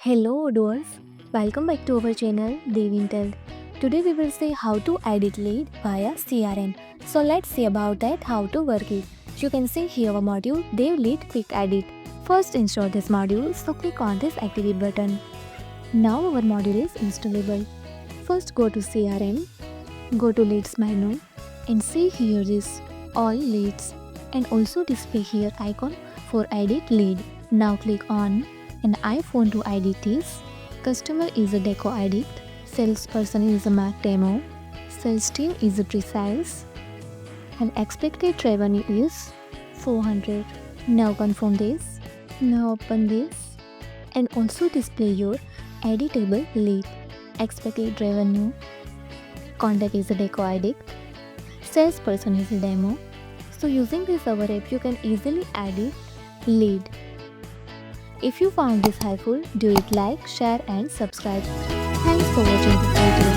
Hello doers, welcome back to our channel Devintelle. Today we will see how to edit lead via CRM. So let's see about that how to work it. You can see here our module Dev Lead Quick Edit. First install this module, so click on this activate button. Now our module is installable. First go to CRM, go to leads menu and see here this all leads and also display here icon for edit lead. Now click on an iPhone to edit this. Customer is a deco edit. Salesperson is a Mac demo. Sales team is a pre-sales. And expected revenue is 400. Now confirm this. Now open this. And also display your editable lead. Expected revenue. Contact is a deco edit. Salesperson is a demo. So using this our app you can easily edit lead. If you found this helpful, do it like, share and subscribe. Thanks for watching this video.